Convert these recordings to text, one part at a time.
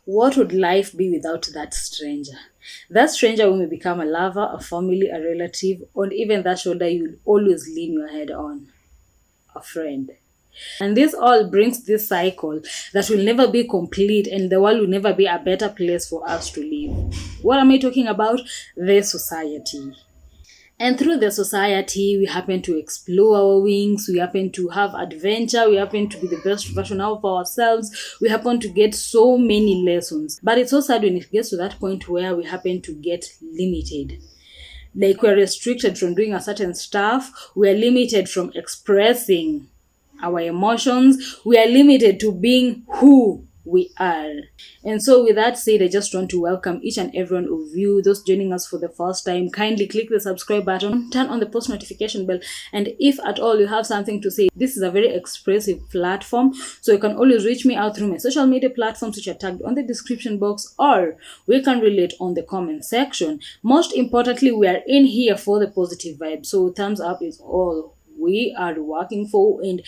What would life be without that stranger? That stranger will become a lover, a family, a relative, or even that shoulder you'll always lean your head on, a friend. And this all brings this cycle that will never be complete and the world will never be a better place for us to live. What am I talking about? The society. And through the society, we happen to explore our wings, we happen to have adventure, we happen to be the best version of ourselves, we happen to get so many lessons. But it's so sad when it gets to that point where we happen to get limited. Like we're restricted from doing a certain stuff, we're limited from expressing our emotions, we are limited to being who we are. And so with that said, I just want to welcome each and every one of you, those joining us for the first time. Kindly click the subscribe button, turn on the post notification bell, and if at all you have something to say, this is a very expressive platform, so you can always reach me out through my social media platforms which are tagged on the description box, or we can relate on the comment section. Most importantly, we are in here for the positive vibe, so thumbs up is all we are working for. And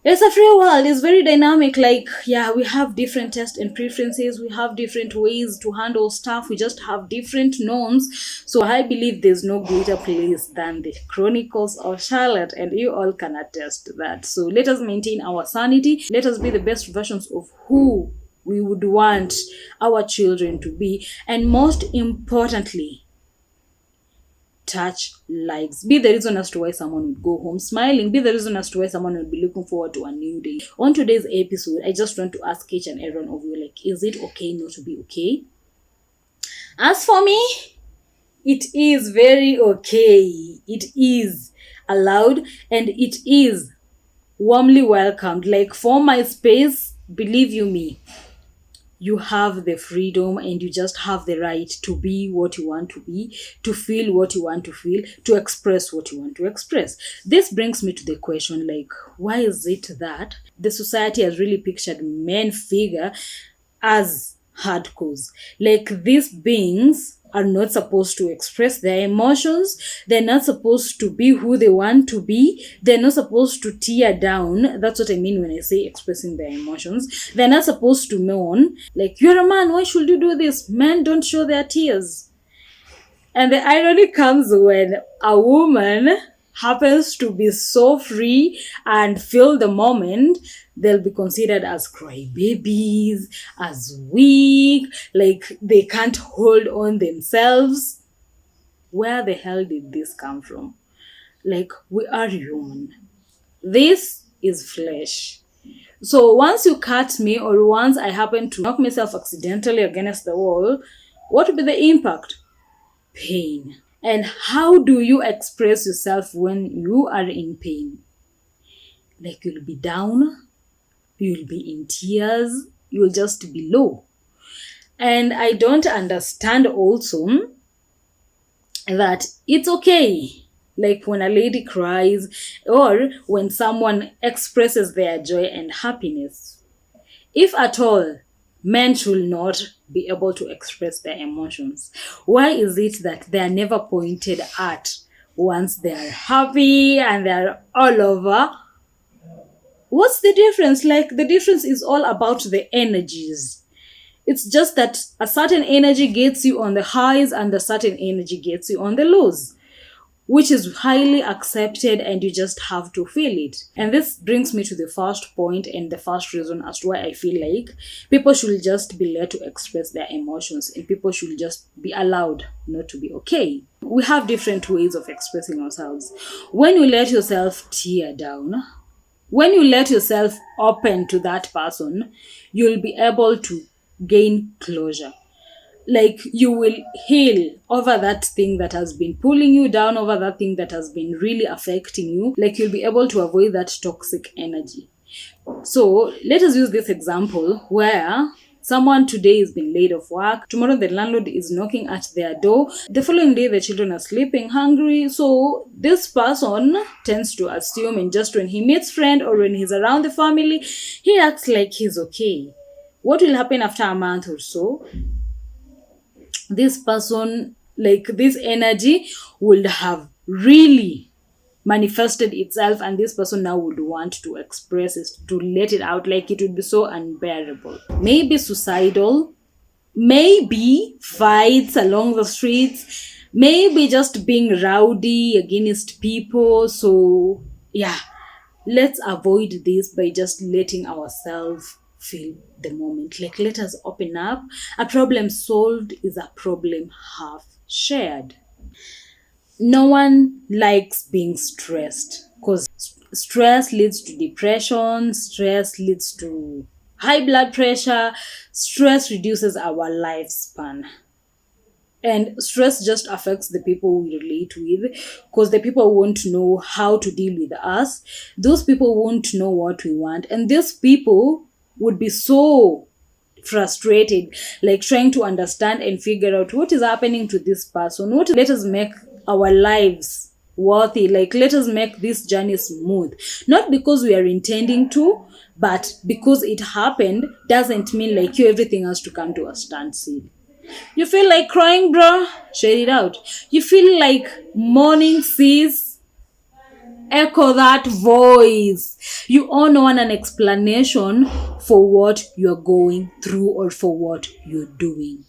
it's a free world. It's very dynamic. Like, yeah, we have different tastes and preferences. We have different ways to handle stuff. We just have different norms. So I believe there's no greater place than the Chronicles of Charlotte, and you all can attest to that. So let us maintain our sanity. Let us be the best versions of who we would want our children to be. And most importantly, touch lives. Be the reason as to why someone would go home smiling. Be the reason as to why someone would be looking forward to a new day. On today's episode, I just want to ask each and every one of you, like, is it okay not to be okay? As for me, it is very okay. It is allowed and it is warmly welcomed. Like, for my space, believe you me, you have the freedom and you just have the right to be what you want to be, to feel what you want to feel, to express what you want to express. This brings me to the question, like, why is it that the society has really pictured men figure as hardcores? Like, these beings are not supposed to express their emotions. They're not supposed to be who they want to be. They're not supposed to tear down. That's what I mean when I say expressing their emotions. They're not supposed to moan. Like, you're a man, why should you do this? Men don't show their tears. And the irony comes when a woman happens to be so free and feel the moment, they'll be considered as crybabies, as weak, like they can't hold on themselves. Where the hell did this come from? Like, we are human. This is flesh. So once you cut me, or once I happen to knock myself accidentally against the wall, what will be the impact? Pain. And how do you express yourself when you are in pain? Like, you'll be down, you'll be in tears, you'll just be low. And I don't understand also that it's okay, like when a lady cries or when someone expresses their joy and happiness. If at all, men should not be able to express their emotions. Why is it that they are never pointed at once they are happy and they are all over? What's the difference? Like, the difference is all about the energies. It's just that a certain energy gets you on the highs and a certain energy gets you on the lows, which is highly accepted, and you just have to feel it. And this brings me to the first point and the first reason as to why I feel like people should just be let to express their emotions and people should just be allowed not to be okay. We have different ways of expressing ourselves. When you let yourself tear down, when you let yourself open to that person, you'll be able to gain closure. Like, you will heal over that thing that has been pulling you down, over that thing that has been really affecting you. Like, you'll be able to avoid that toxic energy. So let us use this example where someone today is being laid off work. Tomorrow the landlord is knocking at their door. The following day the children are sleeping hungry. So this person tends to assume, and just when he meets friend or when he's around the family, he acts like he's okay. What will happen after a month or so? This person, like, this energy would have really manifested itself, and this person now would want to express it, to let it out, like it would be so unbearable. Maybe suicidal, maybe fights along the streets, maybe just being rowdy against people. So yeah, let's avoid this by just letting ourselves feel the moment. Like, let us open up. A problem solved is a problem half shared. No one likes being stressed, because stress leads to depression, stress leads to high blood pressure, stress reduces our lifespan. And stress just affects the people we relate with, because the people won't know how to deal with us. Those people won't know what we want. And these people would be so frustrated, like trying to understand and figure out what is happening to this person. Let us make our lives worthy. Like, let us make this journey smooth. Not because we are intending to, but because it happened doesn't mean like everything has to come to a standstill. You feel like crying, bro? Share it out. You feel like mourning, sis? Echo that voice. You all want an explanation for what you're going through or for what you're doing.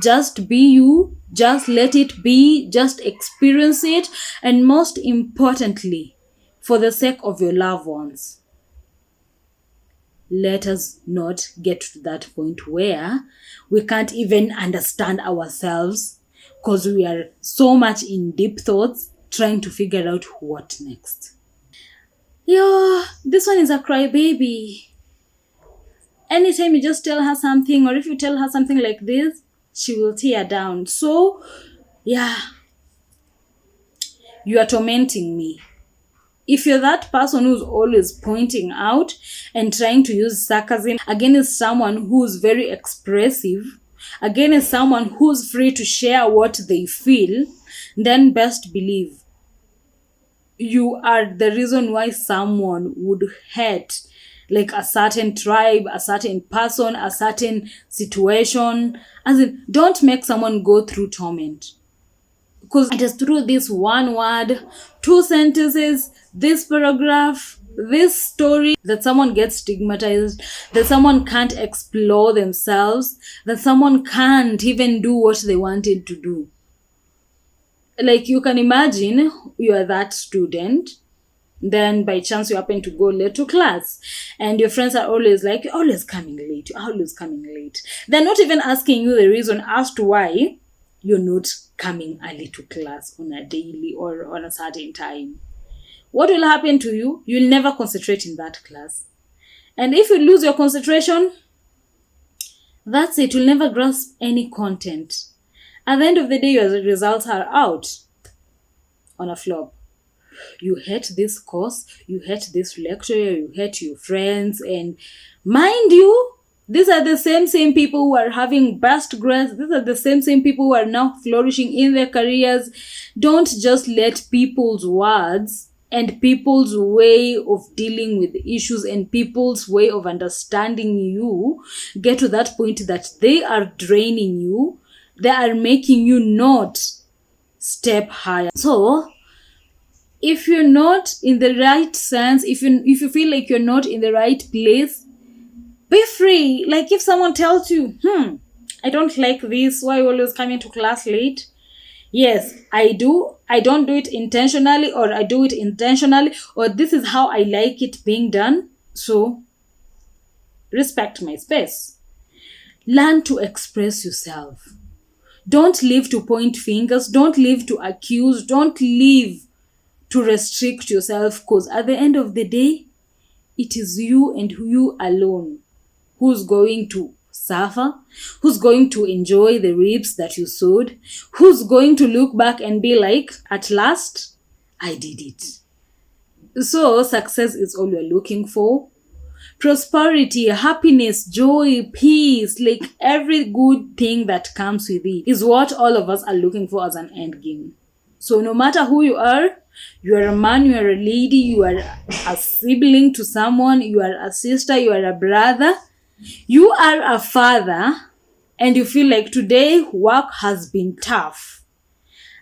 Just be you. Just let it be. Just experience it. And most importantly, for the sake of your loved ones, let us not get to that point where we can't even understand ourselves, because we are so much in deep thoughts trying to figure out what next. Yo, this one is a crybaby. Anytime you just tell her something, or if you tell her something like this, she will tear down. So, yeah, you are tormenting me. If you're that person who's always pointing out and trying to use sarcasm against someone who's very expressive, against someone who's free to share what they feel, then best believe you are the reason why someone would hate like a certain tribe, a certain person, a certain situation. As in, don't make someone go through torment, because it is through this one word, 2 sentences, this paragraph, this story, that someone gets stigmatized, that someone can't explore themselves, that someone can't even do what they wanted to do. Like, you can imagine you are that student, then by chance you happen to go late to class, and your friends are always like, you're always coming late, you're always coming late. They're not even asking you the reason as to why you're not coming early to class on a daily or on a certain time. What will happen to you? You'll never concentrate in that class. And if you lose your concentration, that's it. You'll never grasp any content. At the end of the day, your results are out on a flop. You hate this course, you hate this lecturer, you hate your friends, and mind you, these are the same people who are having best grades. These are the same people who are now flourishing in their careers. Don't just let people's words and people's way of dealing with issues and people's way of understanding you get to that point that they are draining you. They are making you not step higher. So, if you're not in the right sense, if you feel like you're not in the right place, be free. Like, if someone tells you, I don't like this, why are you always coming to class late? Yes, I do. I don't do it intentionally, or I do it intentionally, or this is how I like it being done. So, respect my space. Learn to express yourself. Don't live to point fingers. Don't live to accuse. Don't live to restrict yourself, because at the end of the day, it is you and you alone who's going to suffer, who's going to enjoy the reaps that you sowed, who's going to look back and be like, at last, I did it. So success is all you're looking for. Prosperity, happiness, joy, peace, like every good thing that comes with it is what all of us are looking for as an end game. So no matter who you are a man, you are a lady, you are a sibling to someone, you are a sister, you are a brother, you are a father, and you feel like today work has been tough.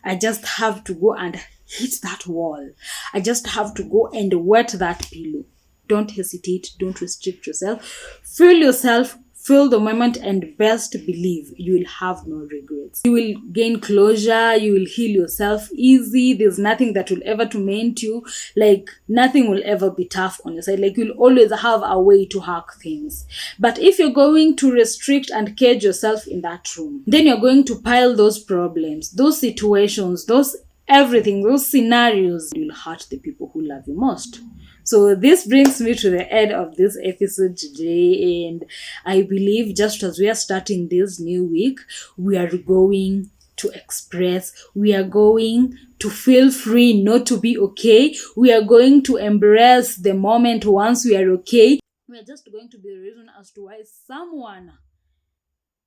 I just have to go and hit that wall, I just have to go and wet that pillow. Don't hesitate. Don't restrict yourself. Feel yourself. Feel the moment, and best believe you will have no regrets. You will gain closure. You will heal yourself easy. There's nothing that will ever torment you. Like, nothing will ever be tough on your side. Like, you'll always have a way to hack things. But if you're going to restrict and cage yourself in that room, then you're going to pile those problems, those situations, those everything, those scenarios. You'll hurt the people who love you most. So this brings me to the end of this episode today, and I believe just as we are starting this new week, we are going to express, we are going to feel free not to be okay, we are going to embrace the moment once we are okay. We are just going to be the reason as to why someone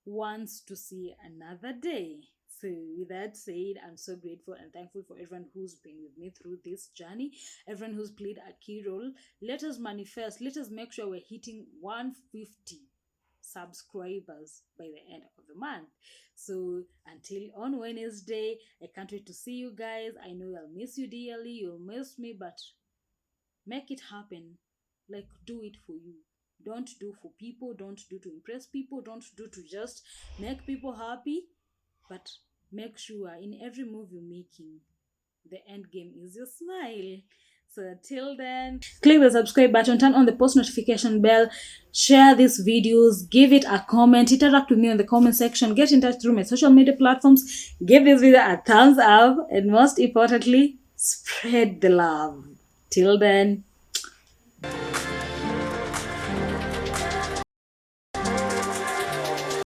wants to see another day. So with that said, I'm so grateful and thankful for everyone who's been with me through this journey, everyone who's played a key role. Let us manifest. Let us make sure we're hitting 150 subscribers by the end of the month. So until on Wednesday, I can't wait to see you guys. I know I'll miss you dearly. You'll miss me, but make it happen. Like, do it for you. Don't do for people. Don't do to impress people. Don't do to just make people happy. But make sure in every move you're making, the end game is your smile. So till then, click the subscribe button, turn on the post notification bell, share these videos, give it a comment, interact with me in the comment section, get in touch through my social media platforms, give this video a thumbs up, and most importantly, spread the love. Till then.